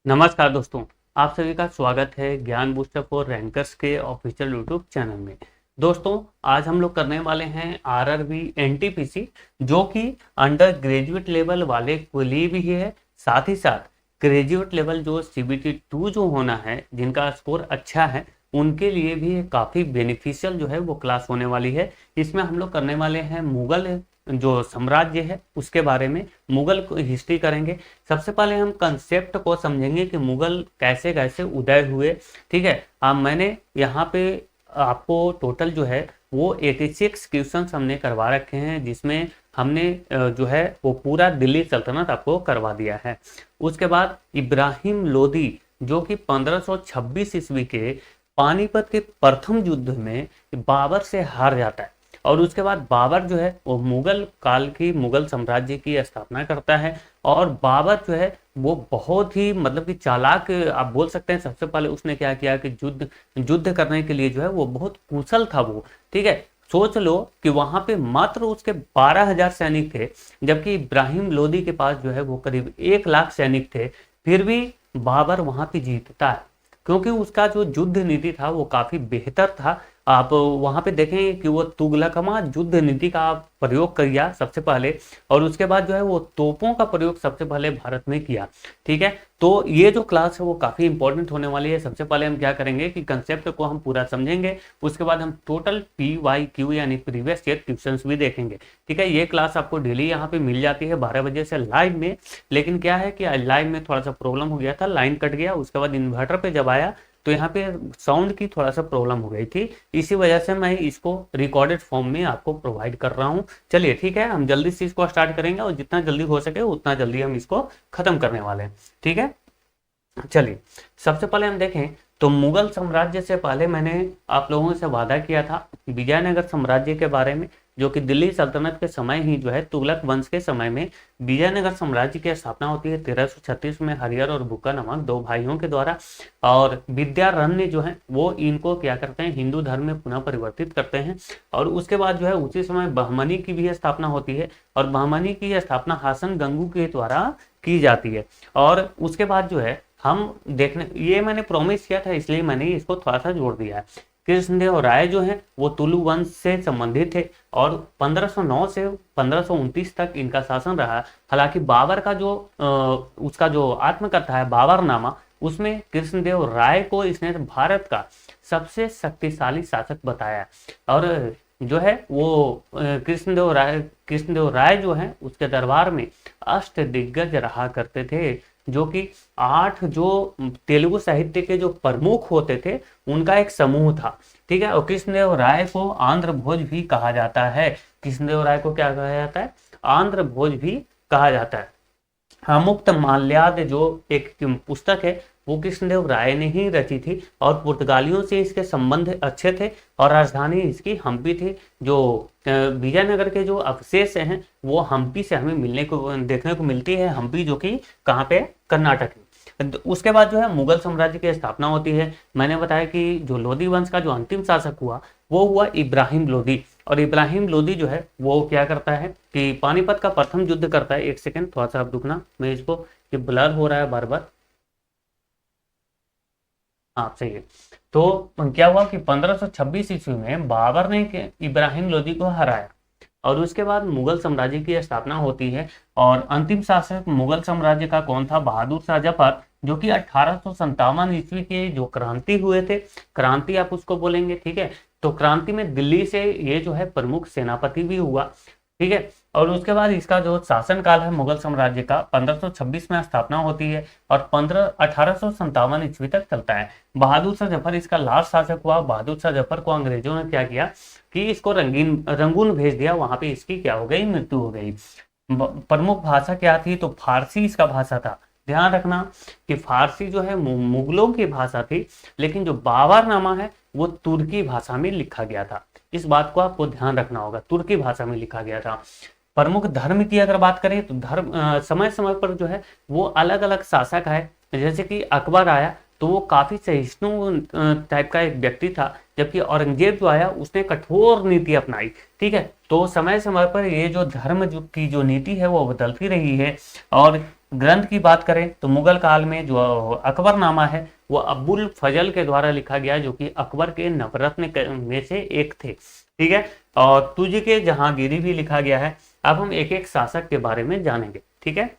नमस्कार दोस्तों, आप सभी का स्वागत है ज्ञान बूस्टर फॉर रैंकर्स के ऑफिशियल यूट्यूब चैनल में। दोस्तों, आज हम लोग करने वाले हैं आरआरबी एनटीपीसी, जो कि अंडर ग्रेजुएट लेवल वाले के लिए भी है। साथ ही साथ ग्रेजुएट लेवल जो सीबीटी 2 जो होना है, जिनका स्कोर अच्छा है, उनके लिए भी काफ़ी बेनिफिशियल जो है वो क्लास होने वाली है। इसमें हम लोग करने वाले हैं मुगल जो साम्राज्य है उसके बारे में, मुगल हिस्ट्री करेंगे। सबसे पहले हम कंसेप्ट को समझेंगे कि मुगल कैसे कैसे उदय हुए। ठीक है, मैंने यहाँ पे आपको टोटल जो है वो 86 क्वेश्चन हमने करवा रखे हैं, जिसमें हमने जो है वो पूरा दिल्ली सल्तनत आपको करवा दिया है। उसके बाद इब्राहिम लोदी, जो कि 1526 ईस्वी के पानीपत के प्रथम युद्ध में बाबर से हार जाता है, और उसके बाद बाबर जो है वो मुगल काल की मुगल साम्राज्य की स्थापना करता है। और बाबर जो है वो बहुत ही मतलब कि चालाक आप बोल सकते हैं। सबसे पहले उसने क्या किया कि युद्ध युद्ध करने के लिए जो है वो बहुत कुशल था वो। ठीक है, सोच लो कि वहां पे मात्र उसके 12,000 सैनिक थे, जबकि इब्राहिम लोदी के पास जो है वो करीब 1 लाख सैनिक थे। फिर भी बाबर वहां पे जीतता है, क्योंकि उसका जो युद्ध नीति था वो काफी बेहतर था। आप वहां पे देखेंगे कि वो तुगलकमा युद्ध नीति का प्रयोग किया सबसे पहले, और उसके बाद जो है वो तोपों का प्रयोग सबसे पहले भारत में किया। ठीक है, तो ये जो क्लास है वो काफी इंपॉर्टेंट होने वाली है। सबसे पहले हम क्या करेंगे कि कंसेप्ट को हम पूरा समझेंगे, उसके बाद हम टोटल PYQ यानी प्रीवियस ईयर क्वेश्चंस भी देखेंगे। ठीक है, ये क्लास आपको डेली यहाँ पे मिल जाती है 12 बजे से लाइव में। लेकिन क्या है कि लाइव में थोड़ा सा प्रॉब्लम हो गया था, लाइन कट गया, उसके बाद इन्वर्टर पे जब आया तो यहाँ पे साउंड की थोड़ा सा प्रॉब्लम हो गई थी। इसी वजह से मैं इसको रिकॉर्डेड फॉर्म में आपको प्रोवाइड कर रहा हूँ। चलिए ठीक है, हम जल्दी से इसको स्टार्ट करेंगे, और जितना जल्दी हो सके उतना जल्दी हम इसको खत्म करने वाले हैं। ठीक है, चलिए सबसे पहले हम देखें तो मुगल साम्राज्य से पहले मैंने आप लोगों से वादा किया था विजयनगर साम्राज्य के बारे में, जो कि दिल्ली सल्तनत के समय ही जो है तुगलक वंश के समय में विजयनगर साम्राज्य की स्थापना होती है 1336 में हरिहर और बुक्का नामक 2 भाइयों के द्वारा। और विद्यारण्य जो है वो इनको क्या करते हैं, हिंदू धर्म में पुनः परिवर्तित करते हैं। और उसके बाद जो है उसी समय बहमनी की भी स्थापना होती है, और बहमनी की स्थापना हासन गंगू के द्वारा की जाती है। और उसके बाद जो है हम देखने, ये मैंने प्रॉमिस किया था इसलिए मैंने इसको थोड़ा सा जोड़ दिया है। कृष्णदेव राय जो है वो तुलु वंश से संबंधित थे, और 1509 से 1529 तक इनका शासन रहा। हालांकि बाबर का जो उसका जो आत्मकथा है बाबरनामा, उसमें कृष्णदेव राय को इसने भारत का सबसे शक्तिशाली शासक बताया। और जो है वो कृष्णदेव राय जो है उसके दरबार में अष्ट दिग्गज रहा करते थे, जो कि 8 जो तेलुगु साहित्य के जो प्रमुख होते थे उनका एक समूह था। ठीक है, और कृष्णदेव राय को आंध्र भोज भी कहा जाता है। कृष्णदेव राय को क्या कहा जाता है, आंध्र भोज भी कहा जाता है। मुक्त माल्याद जो एक पुस्तक है वो कृष्णदेव राय ने ही रची थी, और पुर्तगालियों से इसके संबंध अच्छे थे, और राजधानी इसकी हम्पी थी। जो विजयनगर के जो अवशेष हैं वो हम्पी से हमें मिलने को देखने को मिलती है। हम्पी जो कि कहाँ पे, कर्नाटक में। उसके बाद जो है मुगल साम्राज्य की स्थापना होती है। मैंने बताया कि जो लोदी वंश का जो अंतिम शासक हुआ वो हुआ इब्राहिम लोदी। और इब्राहिम लोदी जो है वो क्या करता है कि पानीपत का प्रथम युद्ध करता है। एक सेकेंड थोड़ा सा आप रुकना, मैं इसको, ये ब्लर हो रहा है बार बार। हाँ सही है। तो क्या हुआ कि 1526 ईस्वी में बाबर ने इब्राहिम लोदी को हराया, और उसके बाद मुगल साम्राज्य की स्थापना होती है। और अंतिम शासक मुगल साम्राज्य का कौन था, बहादुर शाह जफर, जो कि 1857 ईस्वी के जो क्रांति हुए थे, क्रांति आप उसको बोलेंगे। ठीक है, तो क्रांति में दिल्ली से ये जो है प्रमुख सेनापति भी हुआ। ठीक है, और उसके बाद इसका जो शासन काल है मुगल साम्राज्य का 1526 में स्थापना होती है, और 1857 ईस्वी तक चलता है। बहादुर शाह जफर इसका लास्ट शासक हुआ। बहादुर शाह जफर को अंग्रेजों ने क्या किया कि इसको रंगून भेज दिया, वहां पे इसकी क्या हो गई, मृत्यु हो गई। प्रमुख भाषा क्या थी, तो फारसी इसका भाषा था। ध्यान रखना कि फारसी जो है मुगलों की भाषा थी, लेकिन जो बाबरनामा है वो तुर्की भाषा में लिखा गया था। इस बात को आपको ध्यान रखना होगा, तुर्की भाषा में लिखा गया था। प्रमुख धर्म की अगर बात करें तो धर्म समय समय पर जो है वो अलग अलग शासक है। जैसे कि अकबर आया तो वो काफी सहिष्णु टाइप का एक व्यक्ति था, जबकि औरंगजेब जो आया उसने कठोर नीति अपनाई। ठीक है, तो समय समय पर ये जो धर्म की जो नीति है वो बदलती रही है। और ग्रंथ की बात करें तो मुगल काल में जो अकबरनामा है वो अब्बुल फजल के द्वारा लिखा गया, जो कि अकबर के नवरत्न में से एक थे। ठीक है, और तुझ के जहांगीरी भी लिखा गया है। अब हम एक एक शासक के बारे में जानेंगे। ठीक है,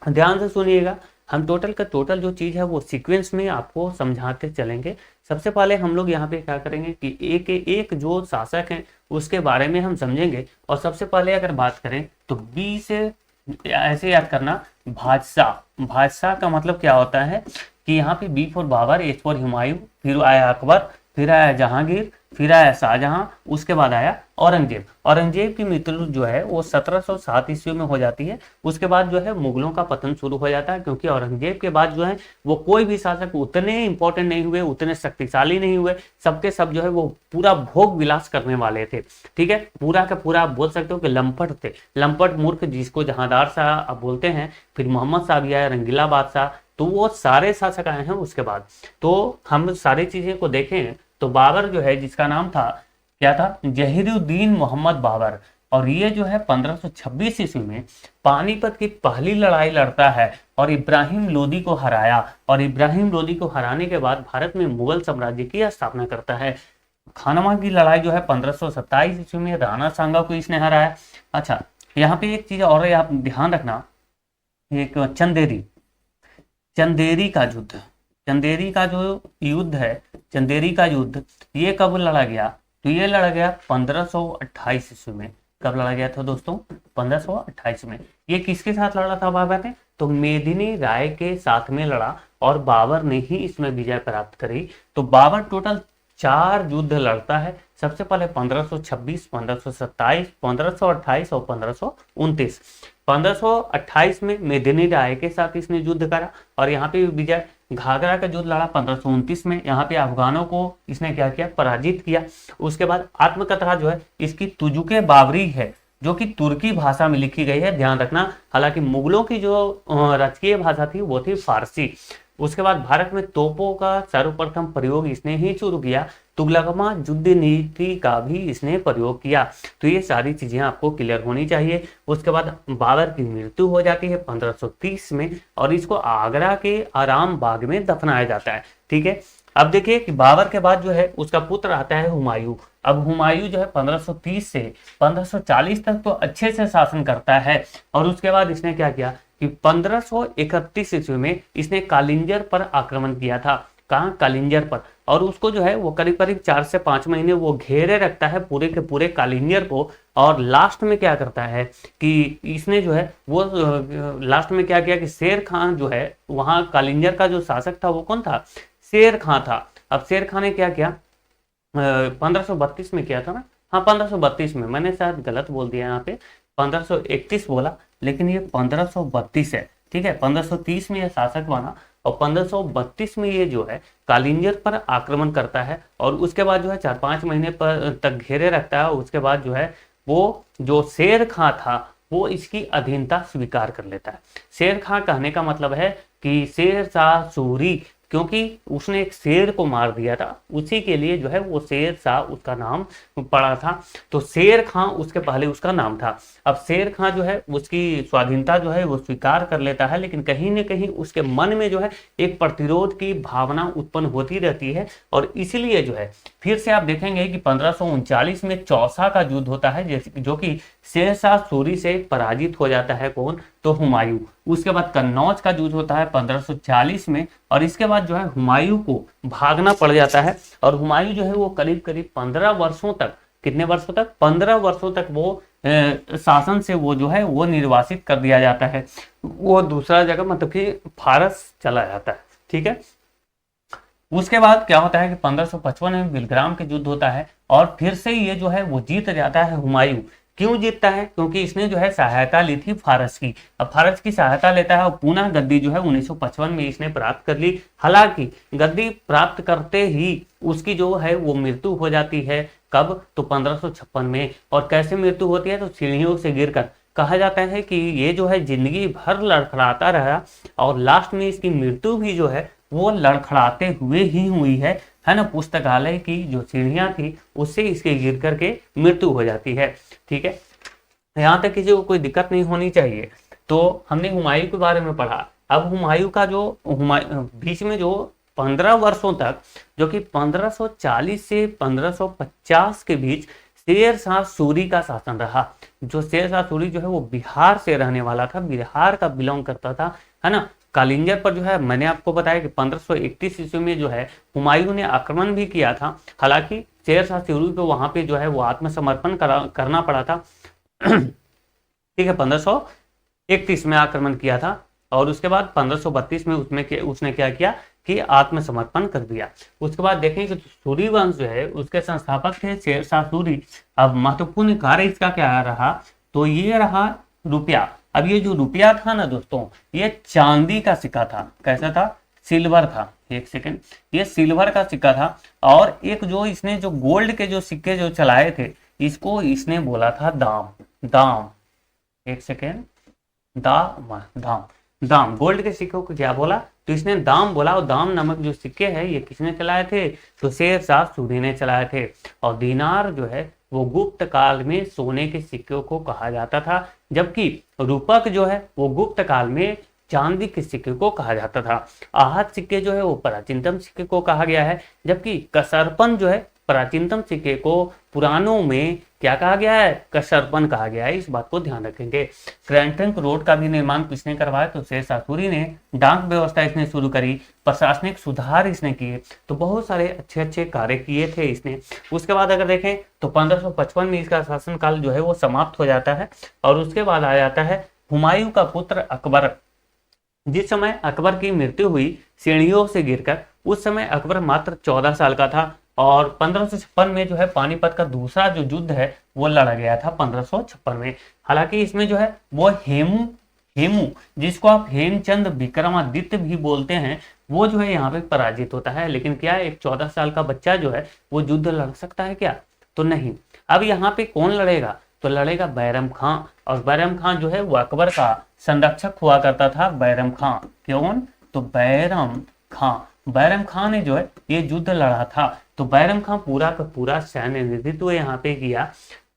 ध्यान से सुनिएगा, हम टोटल का टोटल जो चीज़ है वो सीक्वेंस में आपको समझाते चलेंगे। सबसे पहले हम लोग यहाँ पे क्या करेंगे कि एक एक जो शासक हैं उसके बारे में हम समझेंगे। और सबसे पहले अगर बात करें तो बी से ऐसे याद करना, बादशाह। बादशाह का मतलब क्या होता है कि यहाँ पे B for Babur, H for Humayun, फिर आया अकबर, फिर आया जहांगीर, फिर आया शाहजहां, उसके बाद आया औरंगजेब। औरंगजेब की मृत्यु जो है वो 1707 ईस्वी में हो जाती है। उसके बाद जो है मुगलों का पतन शुरू हो जाता है, क्योंकि औरंगजेब के बाद जो है वो कोई भी शासक उतने इंपॉर्टेंट नहीं हुए, उतने शक्तिशाली नहीं हुए। सबके सब जो है वो पूरा भोग विलास करने वाले थे। ठीक है, पूरा का पूरा आप बोल सकते हो कि लंपट थे, लंपट मूर्ख, जिसको जहांदार शाह आप बोलते हैं। फिर मोहम्मद शाह भी आया, रंगीला बादशाह, तो वो सारे शासक आए हैं उसके बाद। तो हम सारी चीजें को देखें तो बाबर जो है, जिसका नाम था क्या था, जहीरुद्दीन मोहम्मद बाबर, और ये जो है 1526 ईस्वी में पानीपत की पहली लड़ाई लड़ता है और इब्राहिम लोदी को हराया। और इब्राहिम लोदी को हराने के बाद भारत में मुगल साम्राज्य की स्थापना करता है। खानवा की लड़ाई जो है 1527 ईस्वी में राणा सांगा को इसने हराया। अच्छा, यहाँ पे एक चीज और आप ध्यान रखना, एक चंदेरी का युद्ध, चंदेरी का जो युद्ध है, चंदेरी का युद्ध ये कब लड़ा गया, तो ये लड़ा गया 1528 ईस्वी में। कब लड़ा गया था दोस्तों, 1528 में। ये किसके साथ लड़ा था बाबर ने, तो मेदिनी राय के साथ में लड़ा और बाबर ने ही इसमें विजय प्राप्त करी। तो बाबर टोटल 4 युद्ध लड़ता है। सबसे पहले 1526, 1527, 1528 और 1529। 1528 में मेदिनी राय के साथ इसने युद्ध करा और यहाँ पे विजय। घाघरा का युद्ध लड़ा 1529 में, यहाँ पे अफगानों को इसने क्या किया, पराजित किया। उसके बाद आत्मकथा जो है इसकी तुजुके बाबरी है, जो कि तुर्की भाषा में लिखी गई है, ध्यान रखना। हालांकि मुगलों की जो राजकीय भाषा थी वो थी फारसी। उसके बाद भारत में तोपों का सर्वप्रथम प्रयोग इसने ही शुरू किया। तुगलकमा युद्ध नीति का भी इसने प्रयोग किया। तो ये सारी चीजें आपको क्लियर होनी चाहिए। उसके बाद बाबर की मृत्यु हो जाती है 1530 में और इसको आगरा के आराम बाग में दफनाया जाता है। ठीक है, अब देखिए कि बाबर के बाद जो है उसका पुत्र आता है हुमायूं। अब हुमायूं जो है 1530 से 1540 तक तो अच्छे से शासन करता है और उसके बाद इसने क्या किया कि 1531 ईस्वी में इसने कालिंजर पर आक्रमण किया था। कहाँ, कालिंजर पर, और उसको जो है वो करीब करीब 4 से 5 महीने वो घेरे रखता है पूरे के पूरे कालिंजर को। और लास्ट में क्या करता है कि इसने जो है वो लास्ट में क्या किया कि शेर खान जो है, वहां कालिंजर का जो शासक था वो कौन था, शेर खान था। अब शेर खान ने क्या किया, 1532 में किया था ना, हाँ 1532 में, मैंने शायद गलत बोल दिया यहाँ पे, 1531 बोला, लेकिन ये 1532 है। ठीक है, 1530 में यह शासक बना और 1532 में ये जो है कालिंजर पर आक्रमण करता है और उसके बाद जो है 4-5 महीने पर तक घेरे रखता है। उसके बाद जो है वो जो शेर खां था वो इसकी अधीनता स्वीकार कर लेता है। शेर खां कहने का मतलब है कि शेर शाह सूरी, क्योंकि उसने एक शेर को मार दिया था, उसी के लिए जो है वो शेर शाह उसका नाम पड़ा था। तो शेर खां उसके पहले उसका नाम था। अब शेर खां जो है उसकी स्वाधीनता जो है वो स्वीकार कर लेता है, लेकिन कहीं न कहीं उसके मन में जो है एक प्रतिरोध की भावना उत्पन्न होती रहती है और इसीलिए जो है फिर से आप देखेंगे कि 1539 में चौसा का युद्ध होता है, जो कि शेर शाह सूरी से पराजित हो जाता है। कौन, तो हुमायूं। उसके बाद कन्नौज का युद्ध होता है 1540 में और इसके बाद जो है हुमायूं को भागना पड़ जाता है और हुमायूं जो है वो करीब करीब 15 वर्षों तक, कितने वर्षों तक, 15 वर्षों तक वो शासन से वो जो है वो निर्वासित कर दिया जाता है। वो दूसरा जगह मतलब कि फारस चला जाता है। ठीक है, उसके बाद क्या होता है कि 1555 में बिलग्राम के युद्ध होता है और फिर से ये जो है वो जीत जाता है हुमायूं। क्यों जीतता है, क्योंकि इसने जो है सहायता ली थी फारस की। अब फारस की सहायता लेता है और पुनः गद्दी जो है 1955 में इसने प्राप्त कर ली। हालांकि गद्दी प्राप्त करते ही उसकी जो है वो मृत्यु हो जाती है। कब, तो 1556 में। और कैसे मृत्यु होती है, तो सीढ़ियों से गिरकर। कहा जाता है कि ये जो है जिंदगी भर लड़खड़ाता रहा और लास्ट में इसकी मृत्यु भी जो है वो लड़खड़ाते हुए ही हुई है ना। पुस्तकालय की जो सीढ़ियां थी उससे इसके गिर करके मृत्यु हो जाती है। ठीक है, यहाँ तक किसी को कोई दिक्कत नहीं होनी चाहिए। तो हमने हुमायूं के बारे में पढ़ा। अब हुमायूं का जो बीच में जो 15 वर्षों तक, जो कि 1540 से 1550 के बीच शेर शाह सूरी का शासन रहा। जो शेर शाह सूरी जो है वो बिहार से रहने वाला था, बिहार का बिलोंग करता था, है ना। कालिंजर पर जो है मैंने आपको बताया कि 1531 ईस्वी में जो है हुमायूं ने आक्रमण भी किया था। हालांकि शेर शाह सूरी को वहां पे जो है वो आत्मसमर्पण करना पड़ा था। ठीक है, 1531 में आक्रमण किया था और उसके बाद 1532 में उसने क्या किया कि आत्मसमर्पण कर दिया। उसके बाद देखें कि सूरी वंश जो है उसके संस्थापक थे शेर शाह सूरी। अब महत्वपूर्ण कार्य इसका क्या रहा, तो ये रहा रुपया। अब ये जो रुपया था ना दोस्तों, ये चांदी का सिक्का था। कैसा था? सिल्वर था। एक सेकेंड, ये सिल्वर का सिक्का था। और एक जो इसने जो गोल्ड के जो सिक्के जो चलाए थे, इसको इसने बोला था दाम। दाम, एक सेकेंड, दाम दाम गोल्ड के सिक्कों को क्या बोला, तो इसने दाम बोला। और दाम नामक जो सिक्के हैं ये किसने चलाए थे, तो शेर शाह सूरी ने चलाए थे। और दीनार जो है वो गुप्त काल में सोने के सिक्कों को कहा जाता था, जबकि रूपक जो है वो गुप्त काल में चांदी के सिक्के को कहा जाता था। आहत सिक्के जो है वो प्राचीनतम सिक्के को कहा गया है, जबकि कसरपन जो है प्राचीनतम सिक्के को पुरानों में क्या कहा गया है, कसरपन कहा गया है। इस बात को ध्यान रखेंगे। क्रैंटन रोड का भी निर्माण किसने करवाया, तो शेर शाह सूरी ने। डाक व्यवस्था इसने शुरू करी, प्रशासनिक सुधार इसने किए, तो बहुत सारे अच्छे अच्छे कार्य किए थे इसने। उसके बाद अगर देखें तो 1555 में इसका शासनकाल जो है वो समाप्त हो जाता है। और उसके बाद आ जाता है हुमायूं का पुत्र अकबर। जिस समय अकबर की मृत्यु हुई सीढ़ियों से गिरकर, उस समय अकबर मात्र 14 साल का था। और 1556 में जो है पानीपत का दूसरा जो युद्ध है वो लड़ा गया था 1556 में। हालांकि इसमें जो है वो हेमू जिसको आप हेमचंद विक्रमादित्य भी बोलते हैं, वो जो है यहाँ पे पराजित होता है। लेकिन क्या एक 14 साल का बच्चा जो है वो युद्ध लड़ सकता है क्या, तो नहीं। अब यहाँ पे कौन लड़ेगा, तो लड़ेगा बैरम खां। और बैरम खां जो है वो अकबर का संरक्षक हुआ करता था। बैरम खां कौन, तो बैरम खां। बैरम खां ने जो है ये युद्ध लड़ा था। तो बैरम खां पूरा का पूरा सैन्य नेतृत्व यहाँ पे किया।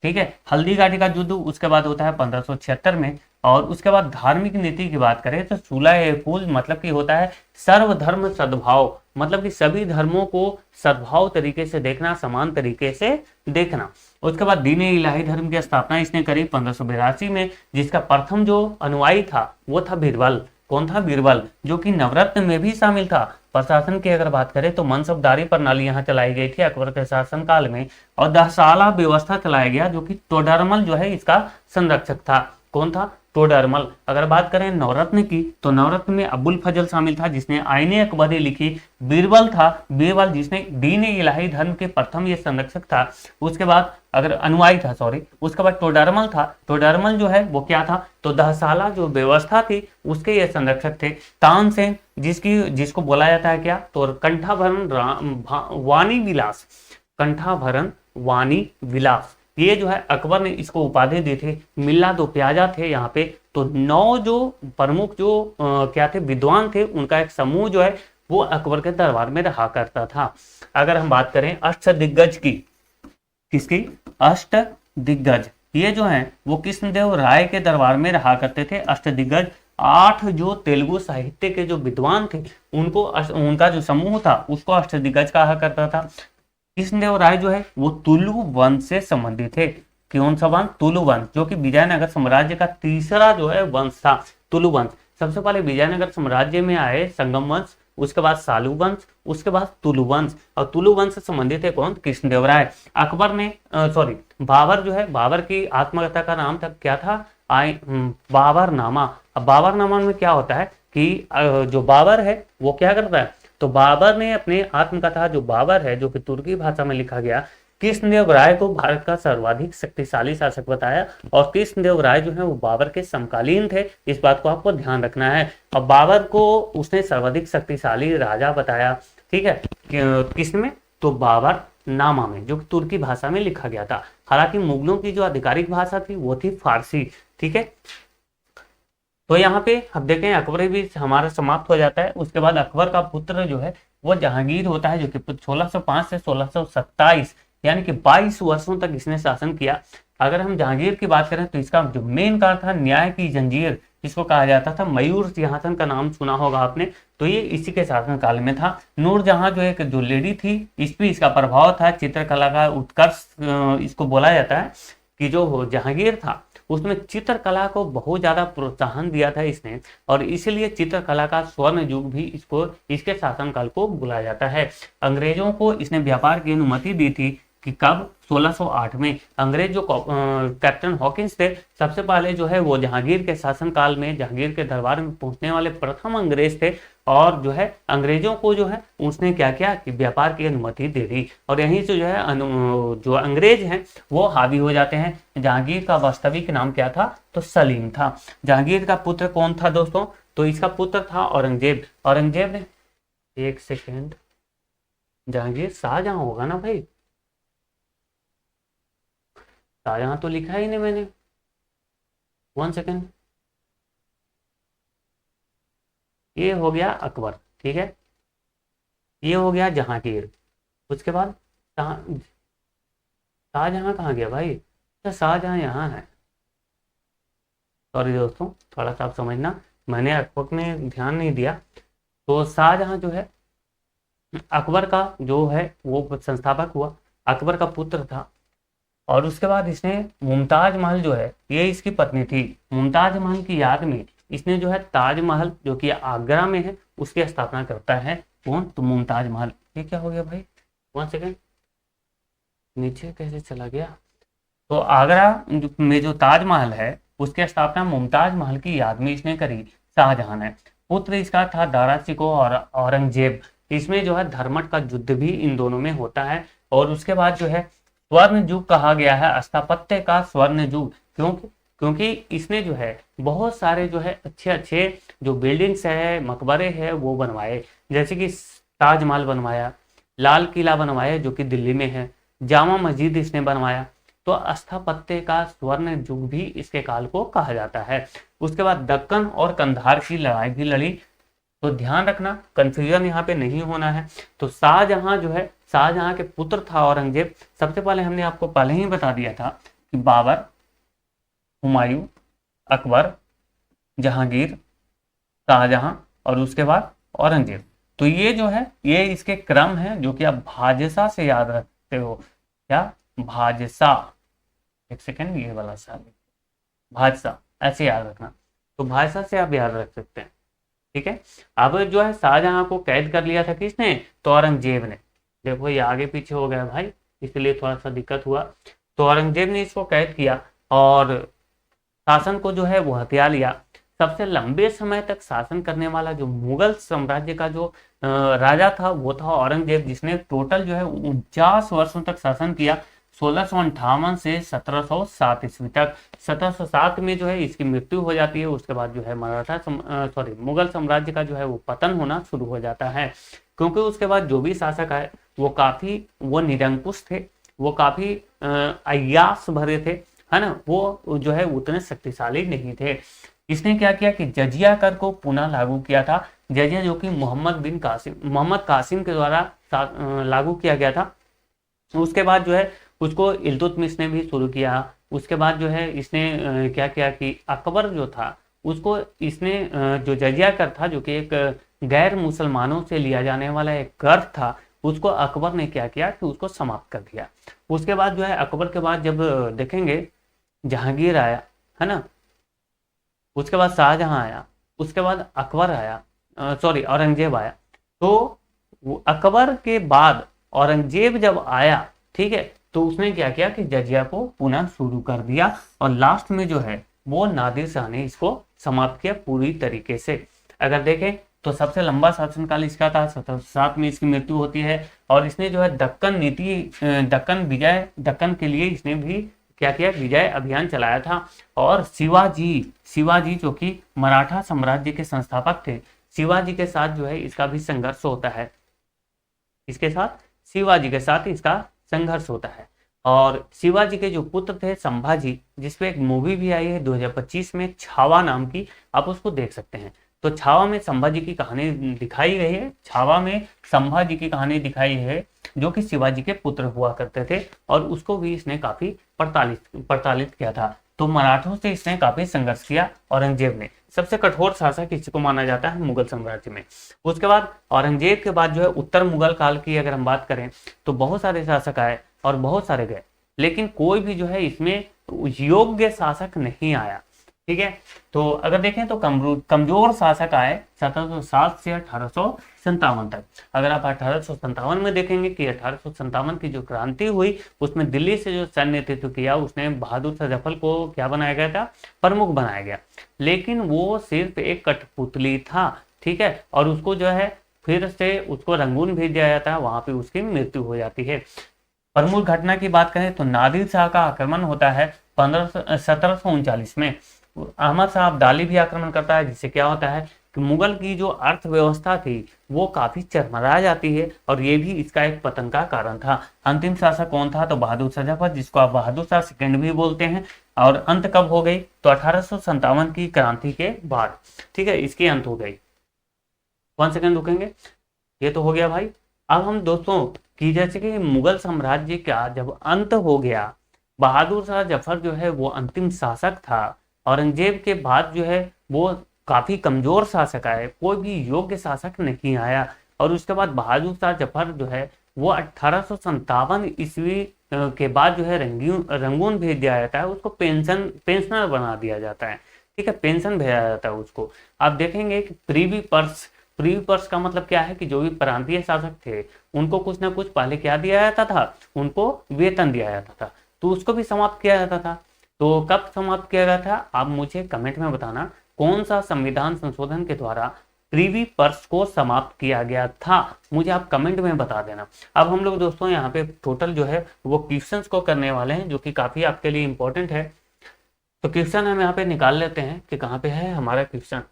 ठीक है, हल्दी घाटी का युद्ध उसके बाद होता है 1576 में। और उसके बाद धार्मिक नीति की बात करें तो सुलह फूल मतलब कि होता है सर्वधर्म सद्भाव, मतलब कि सभी धर्मों को सद्भाव तरीके से देखना, समान तरीके से देखना। उसके बाद दीन इलाही धर्म की स्थापना इसने करी 1582 में, जिसका प्रथम जो अनुयायी था वो था बीरबल। कौन था? बीरबल, जो कि नवरत्न में भी शामिल था। प्रशासन की अगर बात करें तो मनसबदारी प्रणाली यहाँ चलाई गई थी अकबर के शासनकाल में। और दहसाला व्यवस्था चलाया गया, जो कि टोडरमल जो है इसका संरक्षक था। कौन था? टोडरमल। अगर बात करें नवरत्न की, तो नवरत्न में अबुल फजल शामिल था जिसने आईने अकबरी लिखी। बीरबल था, बीरबल जिसने दीन इलाही धर्म के प्रथम ये संरक्षक था। उसके बाद अगर अनुयायी था, सॉरी, उसके बाद टोडरमल था। टोडरमल जो है वो क्या था, तो दहसाला जो व्यवस्था थी उसके ये संरक्षक थे। तानसेन जिसको बोला जाता है क्या, तो कंठाभरण वाणी विलास, कंठाभरण वाणी विलास, ये जो है अकबर ने इसको उपाधि दी थी। मिल्ला दो प्याजा थे यहाँ पे। तो 9 जो प्रमुख जो क्या थे, विद्वान थे, उनका एक समूह जो है वो अकबर के दरबार में रहा करता था। अगर हम बात करें अष्ट दिग्गज की, किसकी? अष्ट दिग्गज, ये जो है वो कृष्णदेव राय के दरबार में रहा करते थे। अष्ट दिग्गज 8 जो तेलुगु साहित्य के जो विद्वान थे उनको उनका जो समूह था उसको अष्ट दिग्गज कहा करता था। कृष्णदेव राय जो है वो तुलु वंश से संबंधित थे। कौन सा वंश? तुलु वंश, जो कि विजयनगर साम्राज्य का तीसरा जो है वंश था, तुलु वंश। सबसे पहले विजयनगर साम्राज्य में आए संगम वंश, उसके बाद सालू वंश, उसके बाद तुलु वंश। और तुलु वंश से संबंधित है कौन? कृष्णदेव राय। अकबर ने बाबर जो है, बाबर की आत्मकथा का नाम था क्या था? बाबरनामा। अब बाबरनामा में क्या होता है कि जो बाबर है वो क्या करता है, तो बाबर ने अपने आत्मकथा जो बाबर है, जो कि तुर्की भाषा में लिखा गया, कृष्णदेव राय को भारत का सर्वाधिक शक्तिशाली शासक बताया। और कृष्णदेव राय जो है वो बाबर के समकालीन थे, इस बात को आपको ध्यान रखना है। और बाबर को उसने सर्वाधिक शक्तिशाली राजा बताया। ठीक है, किसमें? तो बाबर नामा में, जो कि तुर्की भाषा में लिखा गया था। हालांकि मुगलों की जो आधिकारिक भाषा थी वो थी फारसी। ठीक है, तो यहाँ पे अब देखें अकबर भी हमारा समाप्त हो जाता है। उसके बाद अकबर का पुत्र जो है वो जहांगीर होता है, जो कि 1605 से 1627 यानी कि 22 वर्षों तक इसने शासन किया। अगर हम जहांगीर की बात करें तो इसका जो मेन कारण था न्याय की जंजीर, इसको कहा जाता था। मयूर सिंहासन का नाम सुना होगा आपने, तो ये इसी के शासनकाल में था। नूरजहां जो एक जो लेडी थी, इस पे इसका प्रभाव था। चित्रकला का उत्कर्ष इसको बोला जाता है कि जो जहांगीर था उसमें चित्रकला को बहुत ज़्यादा प्रोत्साहन दिया था इसने, और इसीलिए चित्रकला का स्वर्ण युग भी इसको इसके शासनकाल को बोला जाता है। अंग्रेजों को इसने व्यापार की अनुमति दी थी कि कब 1608 में। अंग्रेज जो कैप्टन हॉकिंस थे, सबसे पहले जो है वो जहांगीर के शासनकाल में जहांगीर के दरबार में पहुंचने वाले प्रथम अंग्रेज थे, और जो है अंग्रेजों को जो है उसने क्या किया कि व्यापार की अनुमति दे दी, और यहीं से जो है जो अंग्रेज हैं वो हावी हो जाते हैं। जहांगीर का वास्तविक नाम क्या था, तो सलीम था। जहांगीर का पुत्र कौन था दोस्तों, तो इसका पुत्र था औरंगजेब। औरंगजेब ने, एक सेकेंड, जहांगीर शाहजहां होगा ना भाई, शाहजहां तो लिखा ही नहीं मैंने, 1 सेकेंड। ये हो गया अकबर, ठीक है, ये हो गया जहांगीर। उसके बाद शाहजहां कहाँ गया भाई, अच्छा शाहजहां यहाँ है, सॉरी दोस्तों, थोड़ा सा आप समझना, मैंने अकबर में ध्यान नहीं दिया। तो शाहजहां जो है अकबर का जो है वो संस्थापक हुआ, अकबर का पुत्र था। और उसके बाद इसने मुमताज महल जो है ये इसकी पत्नी थी। मुमताज महल की याद में इसने जो है ताजमहल जो कि आगरा में है उसकी स्थापना करता है। कौन, तो मुमताज महल। ये क्या हो गया भाई, 1 सेकेंड, नीचे कैसे चला गया। तो आगरा में जो ताजमहल है उसकी स्थापना मुमताज महल की याद में इसने करी, शाहजहां ने। पुत्र इसका था दारा शिकोह और औरंगजेब। इसमें जो है धर्मट का युद्ध भी इन दोनों में होता है। और उसके बाद जो है स्वर्ण युग कहा गया है, स्थापत्य का स्वर्ण युग, क्योंकि इसने जो है बहुत सारे जो है अच्छे अच्छे जो बिल्डिंग्स है, मकबरे है वो बनवाए, जैसे कि ताजमहल बनवाया, लाल किला बनवाया जो कि दिल्ली में है, जामा मस्जिद इसने बनवाया। तो स्थापत्य का स्वर्ण युग भी इसके काल को कहा जाता है। उसके बाद दक्कन और कंधार की लड़ाई भी लड़ी, तो ध्यान रखना कंफ्यूजन यहाँ पे नहीं होना है। तो शाहजहां जो है, शाहजहां के पुत्र था औरंगजेब। सबसे पहले हमने आपको पहले ही बता दिया था कि बाबर, हुमायूं, अकबर, जहांगीर, शाहजहां और उसके बाद औरंगजेब। तो ये जो है ये इसके क्रम है जो कि आप भाजसा से याद रखते हो। क्या, भाजसा, 1 सेकेंड, ये वाला सा भाजसा ऐसे याद रखना, तो भाजसा से आप याद रख सकते हैं, ठीक है। अब जो है शाहजहां को कैद कर लिया था किसने, तो औरंगजेब ने। देखो ये आगे पीछे हो गया भाई, इसलिए थोड़ा सा दिक्कत हुआ। तो औरंगजेब ने इसको कैद किया और शासन को जो है वो हथिया लिया। सबसे लंबे समय तक शासन करने वाला जो मुगल साम्राज्य का जो राजा था वो था औरंगजेब, जिसने टोटल जो है 49 वर्षों तक शासन किया, 1658 से 1707 ईस्वी तक। 1707 में जो है इसकी मृत्यु हो जाती है। उसके बाद जो है मुगल साम्राज्य का जो है वो पतन होना शुरू हो जाता है, क्योंकि उसके बाद जो भी शासक आए वो निरंकुश थे, वो काफी अय्यास भरे थे, है ना, वो जो है उतने शक्तिशाली नहीं थे। इसने क्या किया कि जजिया कर को पुनः लागू किया था। जजिया जो कि मोहम्मद कासिम के द्वारा लागू किया गया था। उसके बाद जो है उसको इल्तुतमिश ने भी शुरू किया। उसके बाद जो है इसने क्या किया कि अकबर जो था उसको इसने जो जजिया कर था, जो कि एक गैर मुसलमानों से लिया जाने वाला एक कर था, उसको अकबर ने क्या किया कि उसको समाप्त कर दिया। उसके बाद जो है अकबर के बाद जब देखेंगे जहांगीर आया, है ना, उसके बाद शाहजहां आया, उसके बाद अकबर आया, औरंगजेब आया। तो अकबर के बाद औरंगजेब जब आया, ठीक है, तो उसने क्या किया कि जजिया को पुनः शुरू कर दिया, और लास्ट में जो है वो नादिर शाह ने इसको समाप्त किया पूरी तरीके से। अगर देखें तो सबसे लंबा शासनकाल इसका था, 1707 में इसकी मृत्यु होती है। और इसने जो है दक्कन के लिए इसने भी क्या किया, विजय अभियान चलाया था। और शिवाजी जो कि मराठा साम्राज्य के संस्थापक थे, शिवाजी के साथ जो है इसका भी संघर्ष होता है, इसके साथ शिवाजी के साथ इसका संघर्ष होता है। और शिवाजी के जो पुत्र थे संभाजी, जिसपे एक मूवी भी आई है 2025 में, छावा नाम की, आप उसको देख सकते हैं। तो छावा में संभाजी की कहानी दिखाई गई है, छावा में संभाजी की कहानी दिखाई है जो कि शिवाजी के पुत्र हुआ करते थे, और उसको भी इसने काफी प्रताड़ित किया था। तो मराठों से इसने काफी संघर्ष किया औरंगजेब ने। सबसे कठोर शासक इसी को माना जाता है मुगल साम्राज्य में। उसके बाद औरंगजेब के बाद जो है उत्तर मुगल काल की अगर हम बात करें तो बहुत सारे शासक आए और बहुत सारे गए, लेकिन कोई भी जो है इसमें योग्य शासक नहीं आया। ठीक है, तो अगर देखें तो कमजोर शासक आए 1707 से 1857 तक। अगर आप 1857 में देखेंगे कि 1857 की जो क्रांति हुई उसमें दिल्ली से जो सैन्य नेतृत्व किया उसने बहादुर शाह जफर को क्या बनाया गया था, प्रमुख बनाया गया, लेकिन वो सिर्फ एक कठपुतली था। ठीक है, और उसको जो है फिर से उसको रंगून भेज दिया जाता है, वहां पे उसकी मृत्यु हो जाती है। प्रमुख घटना की बात करें तो नादिर शाह का आक्रमण होता है 1739 में। अहमद शाह अब्दाली भी आक्रमण करता है, जिससे क्या होता है कि मुगल की जो अर्थव्यवस्था थी वो काफी चरमरा जाती है, और ये भी इसका एक पतन का कारण था। अंतिम शासक कौन था, तो बहादुर शाह जफर, जिसको आप बहादुर शाह सेकंड भी बोलते हैं। और अंत कब हो गई, तो 1857 की क्रांति के बाद। ठीक है, इसकी अंत हो गई। 1 सेकंड रुकेंगे, ये तो हो गया भाई। अब हम दोस्तों कि जैसे कि मुगल साम्राज्य का जब अंत हो गया, बहादुर शाह जफर जो है वो अंतिम शासक था। औरंगजेब के बाद जो है वो काफी कमजोर शासक आए, कोई भी योग्य शासक नहीं आया। और उसके बाद बहादुर शाह जफर जो है वो 1857 ईस्वी के बाद जो है रंगून भेज दिया जाता है, उसको पेंशनर बना दिया जाता है। ठीक है, पेंशन भेजा जाता है उसको। आप देखेंगे कि प्रीवी पर्स का मतलब क्या है कि जो भी प्रांतीय शासक थे उनको कुछ ना कुछ पहले क्या दिया जाता था, उनको वेतन दिया जाता था, तो उसको भी समाप्त किया जाता था। तो कब समाप्त किया गया था, आप मुझे कमेंट में बताना कौन सा संविधान संशोधन के द्वारा प्रीवी पर्स को समाप्त किया गया था, मुझे आप कमेंट में बता देना। अब हम लोग दोस्तों यहाँ पे टोटल जो है वो क्वेश्चंस को करने वाले हैं, जो कि काफी आपके लिए इंपॉर्टेंट है। तो क्वेश्चन हम यहाँ पे निकाल लेते हैं कि कहाँ पे है हमारा क्वेश्चन।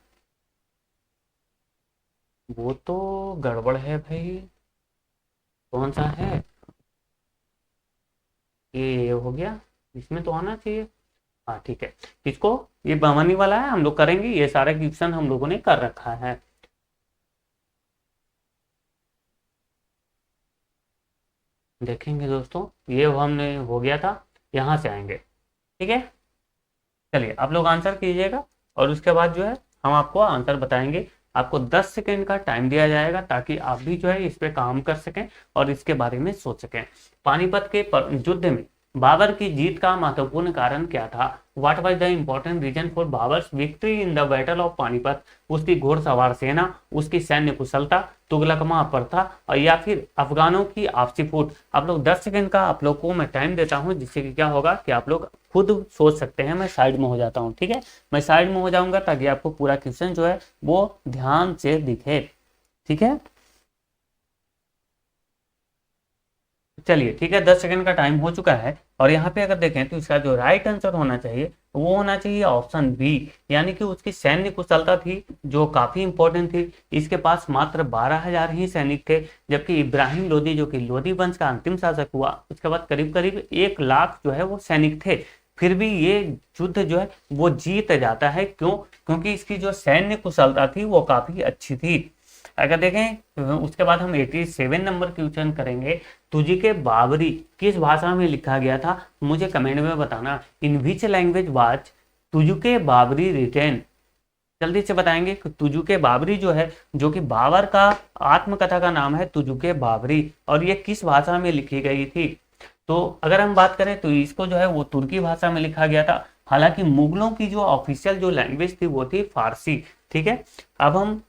वो तो गड़बड़ है भाई, कौन सा है, ये हो गया, इसमें तो आना चाहिए। हाँ ठीक है, इसको ये बमनी वाला है, हम लोग करेंगे, ये सारे क्वेश्चन हम लोगों ने कर रखा है। देखेंगे दोस्तों, ये हमने हो गया था, यहाँ से आएंगे। ठीक है, चलिए आप लोग आंसर कीजिएगा, और उसके बाद जो है हम आपको आंसर बताएंगे। आपको 10 सेकेंड का टाइम दिया जाएगा ताकि आप भी जो है इस पे काम कर सकें और इसके बारे में सोच सकें। पानीपत के युद्ध में बाबर की जीत का महत्वपूर्ण कारण क्या था? What was the important reason for Babur's victory in the battle of Panipat? उसकी घोड़सवार सेना, उसकी सैन्य कुशलता, तुगलकमा प्रथा, और या फिर अफगानों की आपसी फूट। आप लोग 10 सेकंड का आप लोग को मैं टाइम देता हूं, जिससे कि क्या होगा कि आप लोग खुद सोच सकते हैं। मैं साइड में हो जाता हूं, ठीक है, मैं साइड में हो जाऊंगा ताकि आपको पूरा क्वेश्चन जो है वो ध्यान से दिखे। ठीक है, चलिए ठीक है, 10 सेकंड का टाइम हो चुका है। और यहाँ पे अगर देखें तो इसका जो राइट आंसर होना चाहिए वो होना चाहिए ऑप्शन बी, यानी कि उसकी सैन्य कुशलता थी जो काफी इंपॉर्टेंट थी। इसके पास मात्र 12,000 ही सैनिक थे, जबकि इब्राहिम लोदी जो कि लोदी वंश का अंतिम शासक हुआ उसके बाद करीब करीब 1 लाख जो है वो सैनिक थे। फिर भी ये युद्ध जो है वो जीत जाता है, क्यों? क्योंकि इसकी जो सैन्य कुशलता थी वो काफी अच्छी थी। अगर देखें उसके बाद हम 87 नंबर क्वेश्चन करेंगे। तुझके बाबरी किस भाषा में लिखा गया था? मुझे कमेंट में बताना। In which language was Tuzuk Baburi written? जल्दी से बताएंगे कि तुझके बाबरी जो है, जो कि बाबर का आत्मकथा का नाम है तुझके बाबरी, और ये किस भाषा में लिखी गई थी? तो अगर हम बात करें तो इसको जो है वो तुर्की भाषा में लिखा गया था। हालांकि मुगलों की जो ऑफिशियल जो लैंग्वेज थी वो थी फारसी। ठीक है, अब हम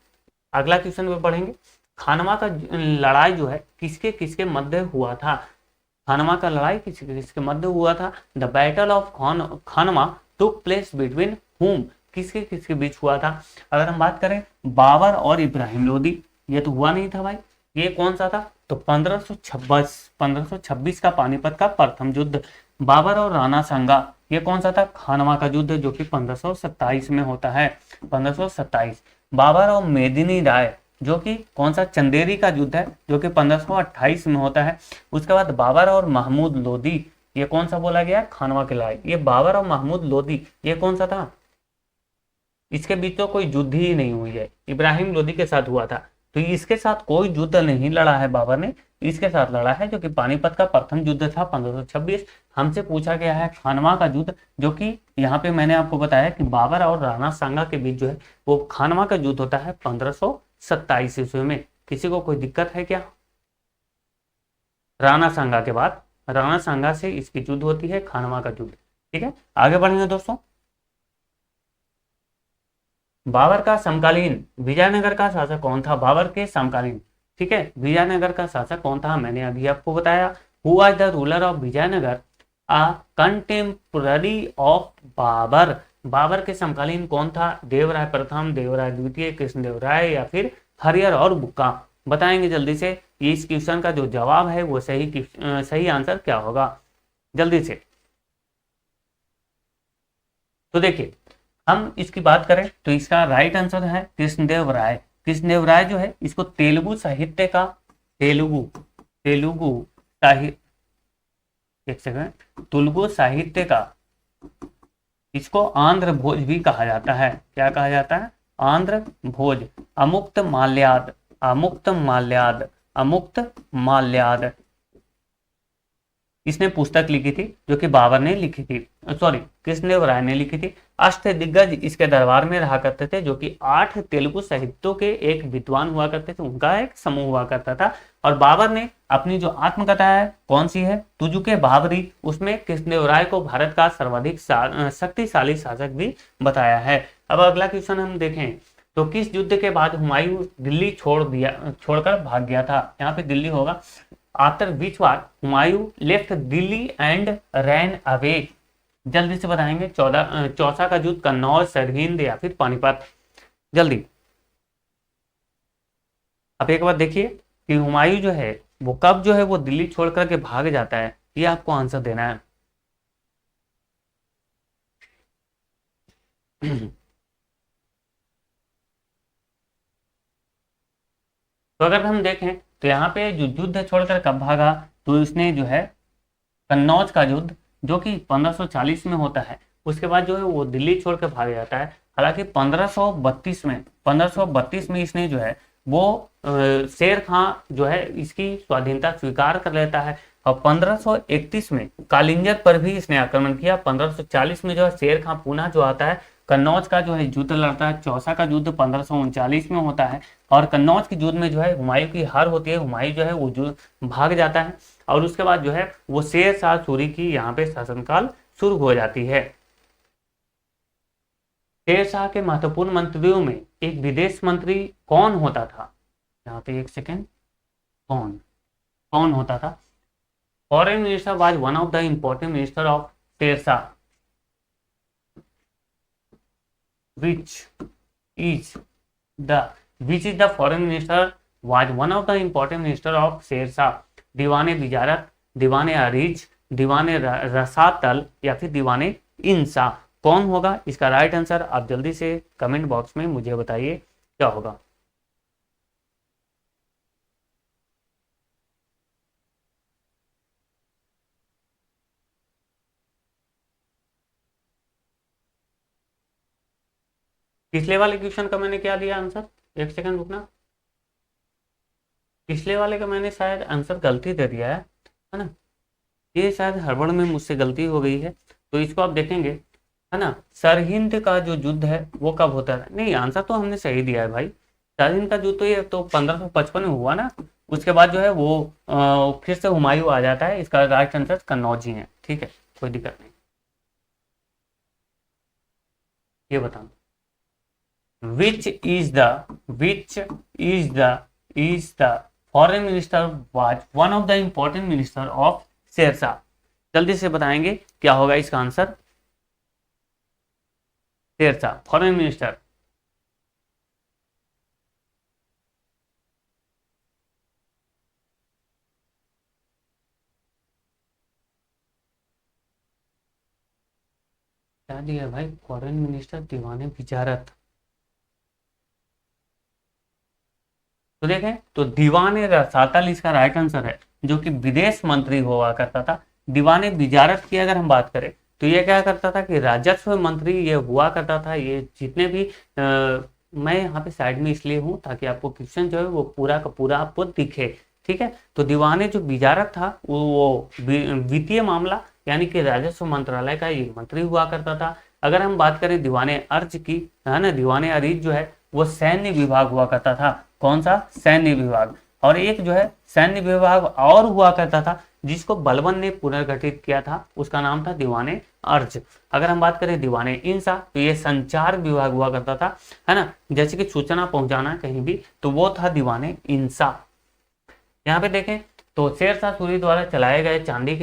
अगला क्वेश्चन पे पढ़ेंगे। खानवा का लड़ाई जो है किसके किसके मध्य हुआ था? खानवा का लड़ाई किसके किसके मध्य हुआ था? The battle of Khanwa took place between हुम? किसके किसके बीच हुआ था? अगर हम बात करें बाबर और इब्राहिम लोदी, ये तो हुआ नहीं था भाई। ये कौन सा था? तो 1526 का पानीपत का प्रथम युद्ध। बाबर और राणा सांगा, ये कौन सा था? खानवा का युद्ध, जो कि 1527 में होता है, 1527। बाबर और मेदिनी राय, जो कि कौन सा? चंदेरी का युद्ध है, जो कि 1528 में होता है। उसके बाद बाबर और महमूद लोदी, ये कौन सा बोला गया? खानवा की लड़ाई। ये बाबर और महमूद लोदी ये कौन सा था? इसके बीच तो कोई युद्ध ही नहीं हुई है, इब्राहिम लोदी के साथ हुआ था। तो इसके साथ कोई युद्ध नहीं लड़ा है बाबर ने, इसके साथ लड़ा है, जो कि पानीपत का प्रथम युद्ध था 1526। हमसे पूछा गया है खानवा का युद्ध, जो कि यहाँ पे मैंने आपको बताया कि बाबर और राणा सांगा के बीच जो है वो खानवा का युद्ध होता है 1527 ईस्वी में। किसी को कोई दिक्कत है क्या? राणा सांगा के बाद राणा सांगा से इसकी युद्ध होती है खानवा का युद्ध। ठीक है, आगे बढ़ेंगे दोस्तों। बाबर का समकालीन विजयनगर का शासक कौन था? बाबर के समकालीन, ठीक है, विजयनगर का शासक कौन था? मैंने अभी आपको बताया। Who was the ruler of Vijayanagara a contemporary of Babur? Babur के समकालीन कौन था? देवराय प्रथम, देवराय द्वितीय, कृष्णदेवराय या फिर हरिहर और बुक्का? बताएंगे जल्दी से। इस क्वेश्चन का जो जवाब है वो सही आंसर क्या होगा, जल्दी से। तो देखिए, हम इसकी बात करें तो इसका राइट आंसर है कृष्णदेव राय। कृष्णदेव राय जो है इसको तेलुगु साहित्य का तेलुगु साहित्य, एक सेकंड, तेलुगु साहित्य का इसको आंध्र भोज भी कहा जाता है। क्या कहा जाता है? आंध्र भोज। अमुक्त माल्याद, अमुक्त माल्याद, अमुक्त माल्याद, इसने पुस्तक लिखी थी जो कि बाबर ने लिखी थी, सॉरी कृष्णदेव राय ने लिखी थी। अष्ट दिग्गज इसके दरबार में रहा करते थे, जो कि 8 तेलुगु साहित्यों के एक विद्वान हुआ करते थे, उनका एक समूह हुआ करता था। और बाबर ने अपनी जो आत्मकथा है कौन सी है? तुजुके बाबरी, उसमें कृष्णदेव राय को भारत का सर्वाधिक शक्तिशाली शासक भी बताया है। अब अगला क्वेश्चन हम देखें तो किस युद्ध के बाद हुमायूं दिल्ली छोड़कर भाग गया था? यहाँ पे दिल्ली होगा। After which war Humayun left Delhi and ran away? जल्दी से बताएंगे। चौसा का युद्ध, कन्नौज, सरहिंद या फिर पानीपत? जल्दी। अब एक बार देखिए कि हुमायूं जो है वो कब जो है वो दिल्ली छोड़ करके भाग जाता है, ये आपको आंसर देना है। तो अगर हम देखें तो यहाँ पे जो युद्ध छोड़कर कब भागा, तो इसने जो है कन्नौज का युद्ध जो कि 1540 में होता है, उसके बाद जो है वो दिल्ली छोड़कर भाग जाता है। हालांकि 1532 में इसने जो है वो शेर खां जो है इसकी स्वाधीनता स्वीकार कर लेता है। और 1531 में कालिंजर पर भी इसने आक्रमण किया। 1540 में जो है शेर खां पुनः जो आता है, कन्नौज का जो है युद्ध लड़ता है। चौसा का युद्ध 1539 में होता है और कन्नौज के युद्ध में जो है हुमायूं की हार होती है। हुमायूं जो है वो भाग जाता है और उसके बाद जो है वो शेर शाह सूरी की यहाँ पे शासनकाल शुरू हो जाती है। शेर शाह के महत्वपूर्ण मंत्रियों में एक विदेश मंत्री कौन होता था? यहाँ पे एक सेकेंड, कौन कौन होता था? Foreign minister was one of the important minister of Sher Shah. which is the foreign minister was one of the important minister of Sher Shah? दीवाने बिजारत, दीवाने अरीज, दीवाने रसातल या फिर दीवाने इंसा? कौन होगा इसका राइट आंसर? आप जल्दी से कमेंट बॉक्स में मुझे बताइए क्या होगा। पिछले वाले क्वेश्चन का मैंने क्या दिया आंसर? एक सेकंड रुकना। पिछले वाले का मैंने शायद आंसर गलती दे दिया है ना? ये शायद हड़बड़ में मुझसे गलती हो गई है, तो इसको आप देखेंगे, है ना? सरहिंद का जो युद्ध है वो कब होता है? नहीं, आंसर तो हमने सही दिया है भाई। सरहिंद का युद्ध तो ये तो 1555 में हुआ ना। उसके बाद जो है वो फिर से हुमायूं आ जाता है। इसका राइट आंसर कन्नौज ही है। ठीक है, कोई दिक्कत नहीं। ये बताओ, which is the foreign minister was one of the important minister of Sher Shah? जल्दी से बताएंगे क्या होगा इसका आंसर। Sher Shah foreign minister. क्या दिया भाई? फॉरेन मिनिस्टर दीवाने बिजारत। तो देखें तो दीवाने रसातल इसका राइट आंसर है, जो कि विदेश मंत्री हुआ करता था। दीवाने बिजारत की अगर हम बात करें तो ये क्या करता था कि राजस्व मंत्री ये हुआ करता था। ये जितने भी मैं यहाँ पे साइड में इसलिए हूँ ताकि आपको क्वेश्चन जो है वो पूरा का पूरा आपको दिखे। ठीक है, तो दीवाने जो बिजारत था वो वित्तीय मामला यानी कि राजस्व मंत्रालय का ये मंत्री हुआ करता था। अगर हम बात करें दीवाने अर्ज की, है ना, दीवाने अरीज जो है वो सैन्य विभाग हुआ करता था। कौन सा? सैन्य विभाग। और एक जो है सैन्य विभाग और हुआ करता था जिसको बलबन ने पुनर्गठित किया था, उसका नाम था दीवाने अर्ज। अगर हम बात करें दीवाने इंसा तो ये संचार विभाग हुआ करता था, है ना, जैसे कि सूचना पहुंचाना कहीं भी, तो वो था दीवाने इंसा। यहाँ पे देखें तो शेरशाह सूरी द्वारा चलाए गए चांदी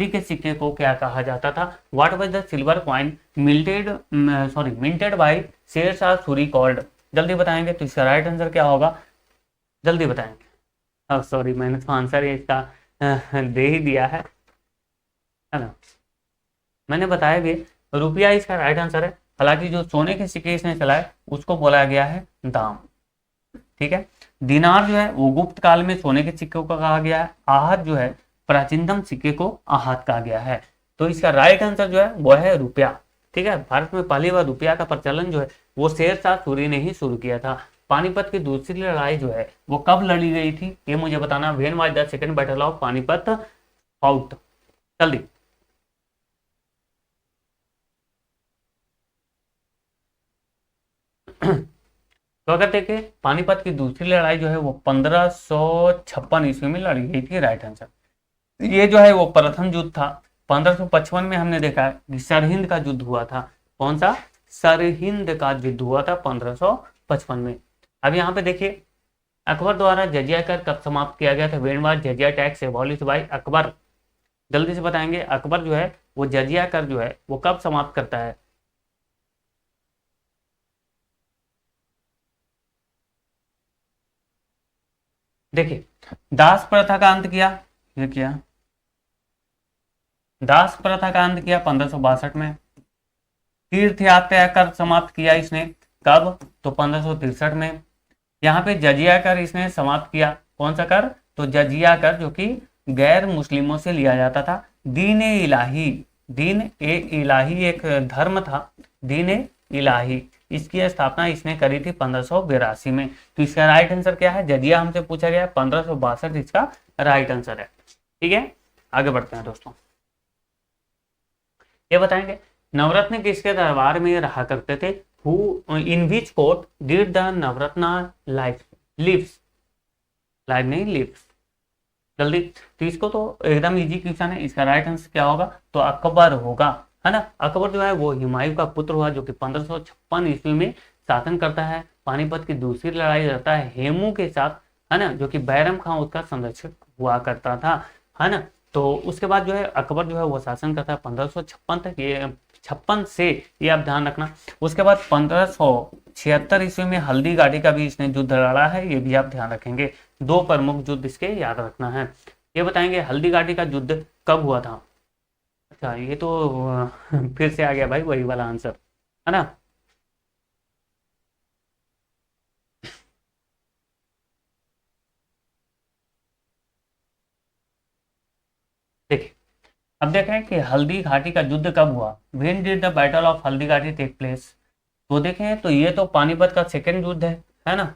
के सिक्के को क्या कहा जाता था? What was the silver coin minted by Shershah Suri called? जल्दी बताएंगे तो इसका राइट आंसर क्या होगा? जल्दी बताएंगे। सॉरी, मैंने तो आंसर इसका दे ही दिया है ना। मैंने बताया भी रुपया इसका राइट आंसर है। हालांकि जो सोने के सिक्के इसने चलाए उसको बोला गया है दाम। ठीक है। दिनार जो है वो गुप्त काल में सोने के सिक्के को कहा गया है। आहत जो है प्राचीनतम सिक्के को आहत कहा गया है। तो इसका राइट आंसर जो है वो है रुपया। ठीक है। भारत में पहली बार रुपया का प्रचलन जो है वो शेरशाह सूरी ने ही शुरू किया था। पानीपत की दूसरी लड़ाई जो है वो कब लड़ी गई थी ये मुझे बताना। When was the second battle of Panipat fought? जल्दी। तो अगर देखें पानीपत की दूसरी लड़ाई जो है वो 1556 ईस्वी में लड़ी गई थी। Right answer. ये जो है वो प्रथम युद्ध था। 1555 में हमने देखा है कि सरहिंद का युद्ध हुआ था। कौन सा? सरहिंद का युद्ध हुआ था 1555 में। अब यहाँ पे देखिए अकबर द्वारा जजिया कर कब समाप्त किया गया था? When was jizya tax abolished by Akbar? जल्दी से बताएंगे। अकबर जो है वो जजिया कर जो है वो कब समाप्त करता है? देखिए दास प्रथा का अंत किया। ये किया दास प्रथा का अंत किया 1562 में। तीर्थ यात्रा कर समाप्त किया इसने कब? तो 1563 में। यहाँ पे जजिया कर इसने समाप्त किया। कौन सा कर? तो जजिया कर जो कि गैर मुस्लिमों से लिया जाता था। दीन ए इलाही, दीन ए इलाही एक धर्म था। दीन ए इलाही इसकी स्थापना इसने करी थी 1582 में। तो इसका राइट आंसर क्या है? जजिया हमसे पूछा गया है 1562 इसका राइट आंसर है। ठीक है। आगे बढ़ते हैं दोस्तों। ये बताएंगे नवरत्न किसके दरबार में रहा करते थे? Who in which court did the Navratna life lives? Live नहीं, लिव्स। जल्दी। तो इसको तो एकदम इजी क्वेश्चन है। इसका राइट आंसर क्या होगा? तो अकबर होगा, है ना। अकबर जो है वो हुमायूं का पुत्र हुआ जो कि 1556 ईस्वी में शासन करता है। पानीपत की दूसरी लड़ाई लड़ता है हेमू के साथ, है ना, जो कि बैरम खां उसका संरक्षक हुआ करता था, है ना। तो उसके बाद जो है अकबर जो है वो शासन करता है 1556 तक। ये 56 से ये आप ध्यान रखना। उसके बाद 1576 ईस्वी में हल्दी घाटी का भी इसने युद्ध लड़ा है, ये भी आप ध्यान रखेंगे। दो प्रमुख युद्ध इसके याद रखना है। ये बताएंगे हल्दी घाटी का युद्ध कब हुआ था? अच्छा ये तो फिर से आ गया भाई वही वाला आंसर, है ना। देखिए अब देखें कि हल्दी घाटी का युद्ध कब हुआ। When did the battle of Haldi Ghati take place? तो देखें तो ये तो पानीपत का सेकेंड युद्ध है ना।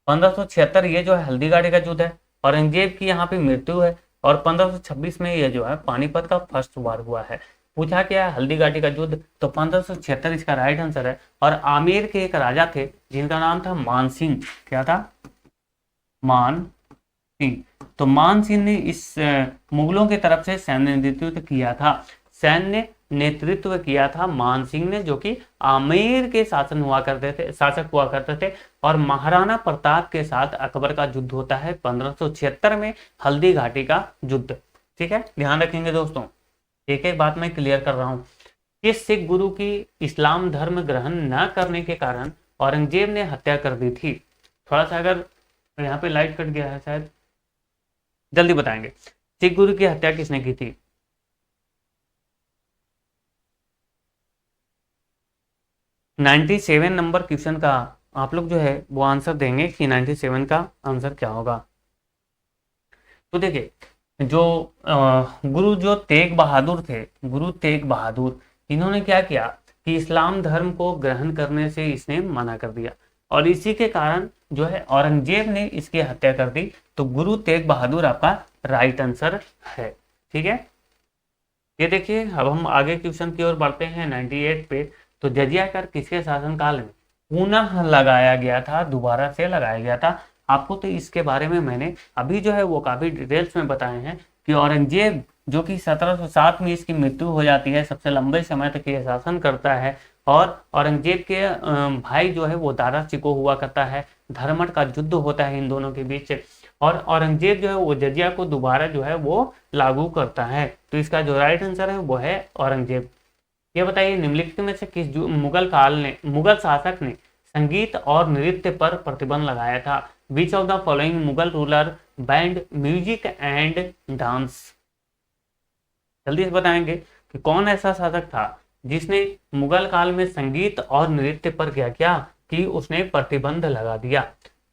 1576 ये जो है हल्दी घाटी का युद्ध है। औरंगजेब की यहाँ पे मृत्यु है। और 1526 में ये जो है पानीपत का फर्स्ट वार हुआ है। पूछा क्या है? हल्दी घाटी का युद्ध। तो 1576 इसका राइट आंसर है। और आमेर के एक राजा थे जिनका नाम था मान सिंह। क्या था? मान सिंह। तो मान सिंह ने इस मुगलों की तरफ से सैन्य नेतृत्व किया था। सैन्य नेतृत्व किया था मान सिंह ने, जो कि आमेर के शासक हुआ करते थे। और महाराणा प्रताप के साथ अकबर का युद्ध होता है 1576 में, हल्दी घाटी का युद्ध। ठीक है, ध्यान रखेंगे दोस्तों। एक एक बात मैं क्लियर कर रहा हूं कि सिख गुरु की इस्लाम धर्म ग्रहण न करने के कारण औरंगजेब ने हत्या कर दी थी। थोड़ा सा अगर यहाँ पे लाइट कट गया है शायद, जल्दी बताएंगे। सिख गुरु की हत्या किसने की थी? 97 नंबर क्वेश्चन का आप लोग जो है वो आंसर देंगे कि 97 का आंसर क्या होगा। तो देखिए जो गुरु जो तेग बहादुर थे, गुरु तेग बहादुर, इन्होंने क्या किया कि इस्लाम धर्म को ग्रहण करने से इसने मना कर दिया। और इसी के कारण जो है औरंगजेब ने इसकी हत्या कर दी। तो गुरु तेग बहादुर आपका राइट आंसर है। ठीक है, ये देखिए, अब हम आगे क्वेश्चन की ओर बढ़ते हैं 98 पे। तो जजिया कर किसके शासनकाल में पुनः लगाया गया था, दोबारा से लगाया गया था? आपको तो इसके बारे में मैंने अभी जो है वो काफी डिटेल्स में बताए हैं कि औरंगजेब जो कि 1707 में इसकी मृत्यु हो जाती है, सबसे लंबे समय तक ये शासन करता है। और औरंगजेब के भाई जो है वो दारा शिकोह हुआ करता है, धर्मट का युद्ध होता है इन दोनों के बीच, और औरंगजेब जो है वो जजिया को दोबारा जो है वो लागू करता है। तो इसका जो राइट आंसर है वो है औरंगजेब। ये बताइए, निम्नलिखित में से किस मुगल शासक ने संगीत और नृत्य पर प्रतिबंध लगाया था? Which of the following Mughal ruler band music and dance? जल्दी से बताएंगे कि कौन ऐसा शासक था जिसने मुगल काल में संगीत और नृत्य पर क्या किया कि उसने प्रतिबंध लगा दिया?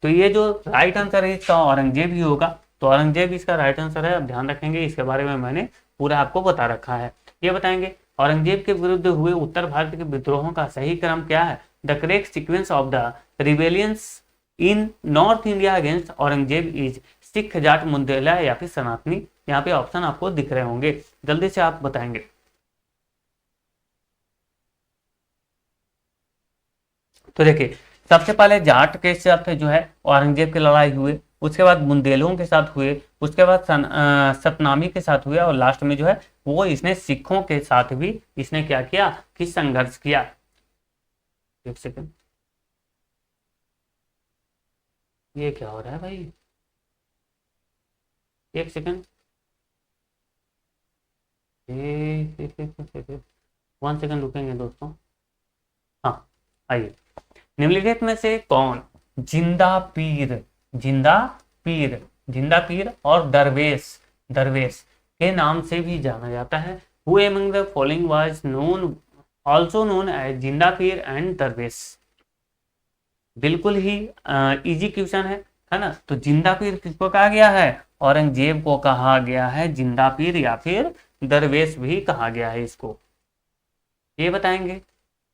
तो ये जो राइट आंसर है इसका औरंगजेब ही होगा। तो औरंगजेब इसका राइट आंसर है। अब ध्यान रखेंगे, इसके बारे में मैंने पूरा आपको बता रखा है। ये बताएंगे, औरंगजेब के विरुद्ध हुए उत्तर भारत के विद्रोहों का सही क्रम क्या है? The correct sequence of the rebellions in north India against Aurangzeb is Sikh, Jat, Bundela या फिर सनातनी? यहाँ पे ऑप्शन आपको दिख रहे होंगे, जल्दी से आप बताएंगे। तो देखिए, सबसे पहले जाट के साथ जो है औरंगजेब की लड़ाई हुई, उसके बाद बुंदेलों के साथ हुए, उसके बाद सतनामी के साथ हुआ, और लास्ट में जो है वो इसने सिखों के साथ भी इसने क्या किया कि संघर्ष किया। एक सेकंड, ये क्या हो रहा है भाई? एक सेकंड, 1 सेकंड रुकेंगे दोस्तों। हाँ, आइए। निम्नलिखित में से कौन जिंदा पीर, जिंदा पीर, जिंदा पीर और दरवेश, दरवेश के नाम से भी जाना जाता है? Who among the following was known also known as Zinda Pir and दरवेश? बिल्कुल ही इजी क्वेश्चन है ना? तो जिंदा पीर किसको कहा गया है? औरंगजेब को कहा गया है जिंदा पीर, या फिर दरवेश भी कहा गया है इसको। ये बताएंगे,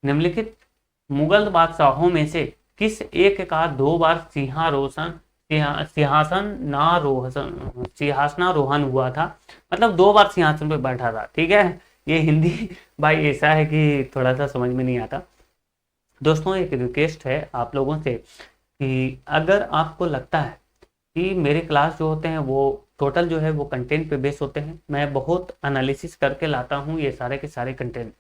निम्नलिखित मुगल बादशाहों में से किस एक का 2 बार सिंहासनारोहण हुआ था? मतलब 2 बार सिंहासन पे बैठा था, ठीक है? ये हिंदी भाई ऐसा है कि थोड़ा सा समझ में नहीं आता। दोस्तों, एक रिक्वेस्ट है आप लोगों से कि अगर आपको लगता है कि मेरे क्लास जो होते हैं वो टोटल जो है वो कंटेंट पे बेस होते हैं, मैं बहुत एनालिसिस करके लाता हूँ ये सारे के सारे कंटेंट,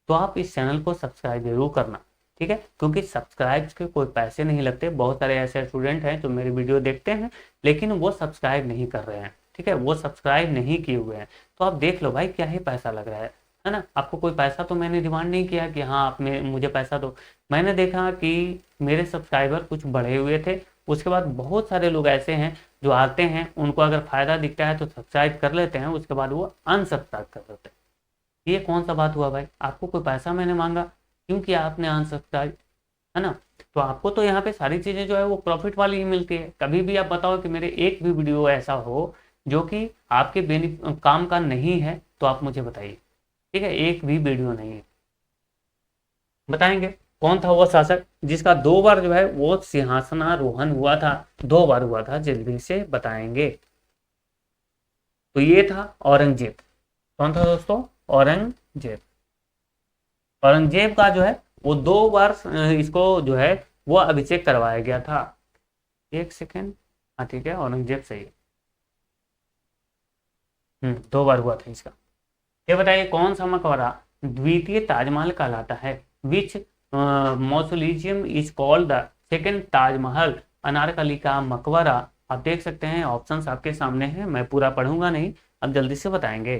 तो आप इस चैनल को सब्सक्राइब जरूर करना, ठीक है? क्योंकि सब्सक्राइब के कोई पैसे नहीं लगते। बहुत सारे ऐसे स्टूडेंट हैं जो मेरी वीडियो देखते हैं लेकिन वो सब्सक्राइब नहीं कर रहे हैं, ठीक है? वो सब्सक्राइब नहीं किए हुए हैं, तो आप देख लो भाई, क्या ही पैसा लग रहा है ना? आपको कोई पैसा तो मैंने डिमांड नहीं किया कि हाँ आपने मुझे पैसा दो। मैंने देखा कि मेरे सब्सक्राइबर कुछ बढ़े हुए थे, उसके बाद बहुत सारे लोग ऐसे हैं जो आते हैं, उनको अगर फायदा दिखता है तो सब्सक्राइब कर लेते हैं, उसके बाद वो अनसब्सक्राइब कर देते हैं। ये कौन सा बात हुआ भाई? आपको कोई पैसा मैंने मांगा, क्योंकि आपने अनसब्सक्राइब, है ना? तो आपको तो यहाँ पे सारी चीज़ें जो है वो प्रॉफिट वाली ही मिलती है। कभी भी आप बताओ कि मेरे एक भी वीडियो ऐसा हो जो कि आपके काम का नहीं है, तो आप मुझे बताइए, ठीक है? एक भी वीडियो नहीं है। बताएंगे कौन था वो शासक जिसका 2 बार जो है वो सिंहासनारोहण हुआ था? 2 बार हुआ था, जल्दी से बताएंगे। तो ये था औरंगजेब। कौन था दोस्तों? औरंगजेब। औरंगजेब का जो है वो 2 बार इसको जो है वो अभिषेक करवाया गया था। एक सेकेंड, हाँ ठीक है, औरंगजेब सही है। 2 बार हुआ था इसका। ये बताइए, कौन सा मकबरा द्वितीय ताजमहल कहलाता है? Which mausoleum is called the second Taj Mahal? Anarkali का मकबरा। आप देख सकते हैं ऑप्शंस आपके सामने हैं, मैं पूरा पढ़ूंगा नहीं, अब जल्दी से बताएंगे।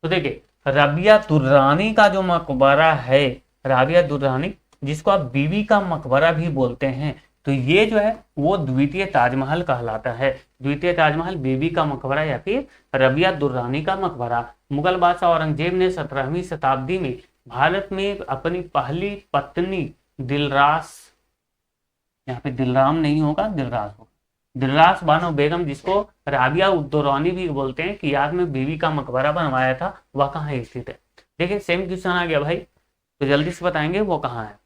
तो देखिए, रबिया दुर्रानी का जो मकबरा है, राबिया दुर्रानी, जिसको आप बीबी का मकबरा भी बोलते हैं, तो ये जो है वो द्वितीय ताजमहल कहलाता है। द्वितीय ताजमहल, बीबी का मकबरा या फिर रबिया दुर्रानी का मकबरा। मुगल बादशाह औरंगजेब ने 17वीं शताब्दी में भारत में अपनी पहली पत्नी दिलरास, यहाँ पे दिलराम नहीं होगा, दिलरास होगा, दिलरास बानो बेगम, जिसको राबिया उद्दौरानी भी बोलते हैं, की याद में बीवी का मकबरा बनवाया था, वह कहाँ स्थित है? देखिए, सेम क्वेश्चन आ गया भाई, तो जल्दी से बताएंगे वो कहाँ है।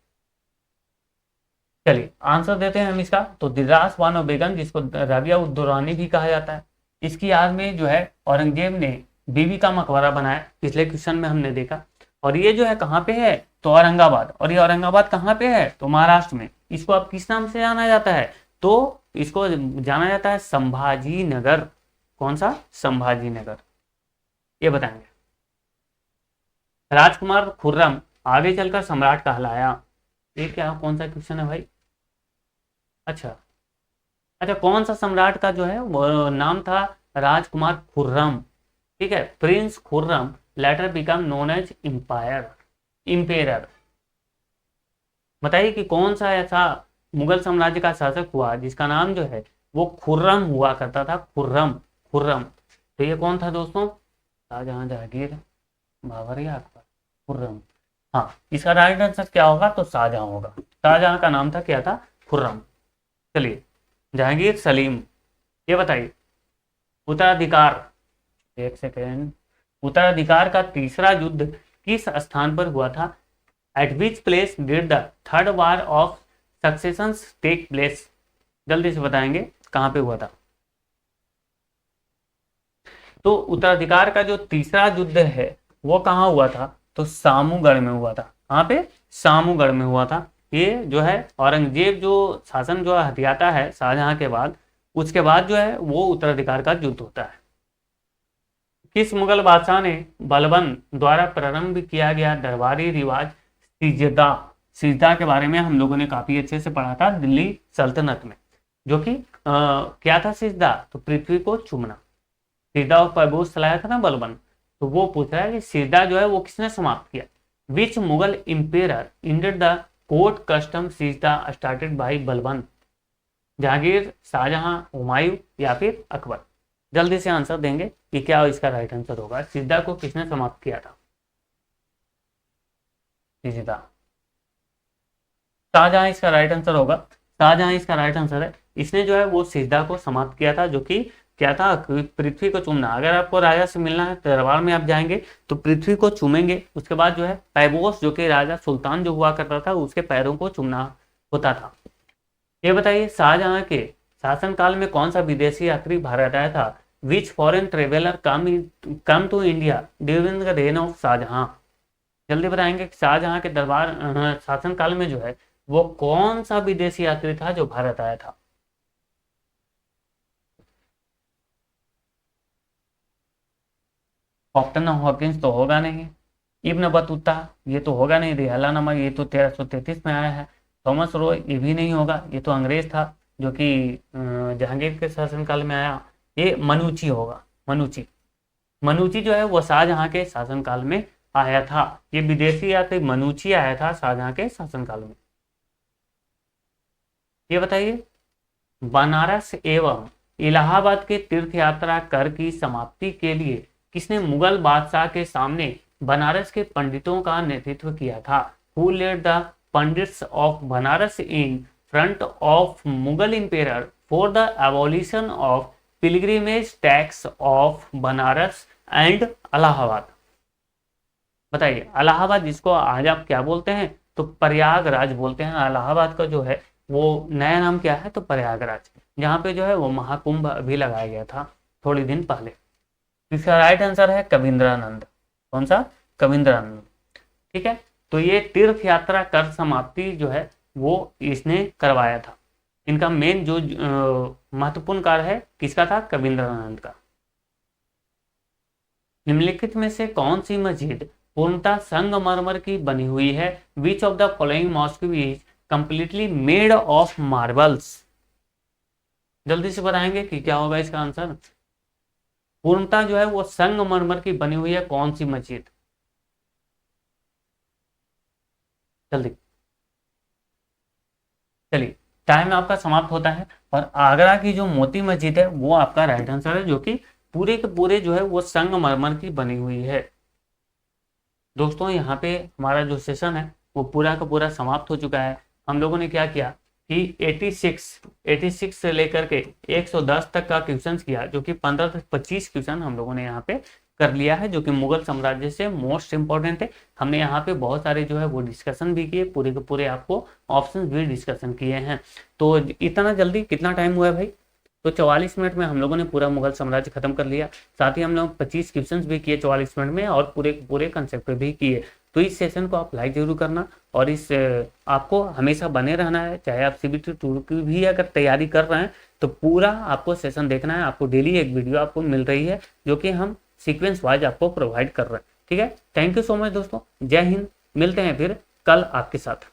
चलिए आंसर देते हैं हम इसका। तो दिलरास बानो बेगम, जिसको राबिया उद्दौरानी भी कहा जाता है, इसकी याद में जो है औरंगजेब ने बीबी का मकबरा बनाया, पिछले क्वेश्चन में हमने देखा। और ये जो है कहाँ पे है, तो औरंगाबाद। और ये औरंगाबाद कहाँ पे है, तो महाराष्ट्र में। इसको अब किस नाम से जाना जाता है, तो इसको जाना जाता है संभाजी नगर। कौन सा, संभाजी नगर, ये बताएंगे। राजकुमार खुर्रम आगे चलकर सम्राट कहलाया। ये क्या, कौन सा क्वेश्चन है भाई। अच्छा अच्छा, कौन सा सम्राट का जो है वो नाम था राजकुमार खुर्रम। ठीक है, prince Khurram later become known as empire, emperor. बताइए कि कौन सा ऐसा मुगल साम्राज्य का शासक हुआ जिसका नाम जो है वो खुर्रम हुआ करता था, खुर्रम, खुर्रम। तो ये कौन था दोस्तों, शाहजहां, जहांगीर, बाबर या अकबर, खुर्रम। हाँ, इसका राइट आंसर क्या होगा, तो शाहजहां होगा। शाहजहां का नाम था, क्या था, खुर्रम। चलिए, जहांगीर, सलीम, ये बताइए उत्तराधिकार, एक सेकेंड, उत्तराधिकार का तीसरा युद्ध किस स्थान पर हुआ था। At which place did the third war of succession take place. जल्दी से बताएंगे कहां पे हुआ था। तो उत्तराधिकार का जो तीसरा युद्ध है वो कहाँ हुआ था, तो सामूगढ़ में हुआ था। कहाँ पे, सामूगढ़ में हुआ था। ये जो है औरंगजेब जो शासन जो हथियाता है शाहजहां के बाद, उसके बाद जो है वो उत्तराधिकार का युद्ध होता है। किस मुगल बादशाह ने बलबन द्वारा प्रारंभ किया गया दरबारी रिवाज सिजदा, सिजदा के बारे में हम लोगों ने काफी अच्छे से पढ़ा था दिल्ली सल्तनत में, जो कि क्या था सिजदा, तो पृथ्वी को चूमना। सिजदा और पैबोस चलाया था ना बलबन, तो वो पूछ रहा है कि सिजदा जो है वो किसने समाप्त किया। Which Mughal emperor ended the court custom sijda started by Balban. Jahangir, Shah Jahan, Humayun या फिर अकबर। जल्दी से आंसर देंगे कि क्या इसका राइट आंसर होगा। सिजदा को किसने समाप्त किया था, सिजदा, शाहजहां इसका राइट आंसर होगा। शाहजहां इसका राइट आंसर है। इसने जो है वो सिजदा को समाप्त किया था, जो कि क्या था, पृथ्वी को चूमना। अगर आपको राजा से मिलना है, दरबार में आप जाएंगे तो पृथ्वी को चूमेंगे। उसके बाद जो है पैबोस, जो कि राजा सुल्तान जो हुआ करता था, उसके पैरों को चूमना होता था। ये बताइए शाहजहां के शासनकाल में कौन सा विदेशी यात्री भारत आया था। Which foreign traveller came to India during the reign of Shah Jahan. जल्दी बताएंगे शाहजहां के दरबार शासनकाल में जो है वो कौन सा विदेशी यात्री था जो भारत आया था। कॉप्टन हॉकिंस तो होगा नहीं। इब्न बतूता ये तो होगा नहीं। रिहाला नमक ये तो 1333 में आया है। थॉमस रो ये भी नहीं होगा, ये तो अंग्रेज था जो कि जहांगीर के शासनकाल में आया। ये मनुची होगा, मनुची। मनुची जो है वो शाहजहां के शासनकाल में आया था। ये विदेशी यात्री मनुची आया था शाहजहां के शासनकाल में। ये बताइए बनारस एवं इलाहाबाद के तीर्थ यात्रा कर की समाप्ति के लिए किसने मुगल बादशाह के सामने बनारस के पंडितों का नेतृत्व किया था। Who led the pandits of Banaras in front of Mughal emperor for the abolition of pilgrimage tax of Banaras and Allahabad. बताइए इलाहाबाद जिसको आज आप क्या बोलते हैं, तो प्रयागराज बोलते हैं। इलाहाबाद का जो है वो नया नाम क्या है, तो प्रयागराज, जहाँ पे जो है वो महाकुंभ अभी लगाया गया था थोड़ी दिन पहले। इसका राइट आंसर है कविंद्रानंद। कौन सा, कविंद्रानंद। ठीक है, तो ये तीर्थ यात्रा कर समाप्ति जो है वो इसने करवाया था। इनका मेन जो महत्वपूर्ण कार्य है किसका था, कविंद्रानंद का। निम्नलिखित में से कौन सी मस्जिद पूर्णतः संगमरमर की बनी हुई है। Which of the following mask is completely made of marbles. जल्दी से बताएंगे कि क्या होगा इसका आंसर। पूर्णतः जो है वो संगमरमर की बनी हुई है कौन सी मस्जिद, जल्दी। चलिए, टाइम आपका समाप्त होता है और आगरा की जो मोती मस्जिद है वो आपका राइट आंसर है, जो कि पूरे के पूरे जो है वो संगमरमर की बनी हुई है। दोस्तों यहाँ पे हमारा जो सेशन है वो पूरा का पूरा समाप्त हो चुका है। हम लोगों ने क्या किया कि 86 से लेकर के 110 तक का क्वेश्चन किया, जो कि 15 से 25 क्वेश्चन हम लोगों ने यहाँ पे कर लिया है, जो कि मुगल साम्राज्य से मोस्ट इंपॉर्टेंट है। हमने यहाँ पे बहुत सारे जो है वो डिस्कशन भी किए, पूरे के पूरे आपको ऑप्शन भी डिस्कशन किए हैं। तो इतना जल्दी कितना टाइम हुआ है भाई, तो 44 मिनट में हम लोगों ने पूरा मुगल साम्राज्य खत्म कर लिया। साथ ही हम लोग 25 क्वेश्चन भी किए 44 मिनट में, और पूरे पूरे कंसेप्ट भी किए। तो इस सेशन को आप लाइक जरूर करना, और इस आपको हमेशा बने रहना है। चाहे आप CBT 2 की भी अगर तैयारी कर रहे हैं तो पूरा आपको सेशन देखना है। आपको डेली एक वीडियो आपको मिल रही है, जो कि हम सीक्वेंस वाइज आपको प्रोवाइड कर रहे हैं। ठीक है, थैंक यू सो मच दोस्तों, जय हिंद। मिलते हैं फिर कल आपके साथ।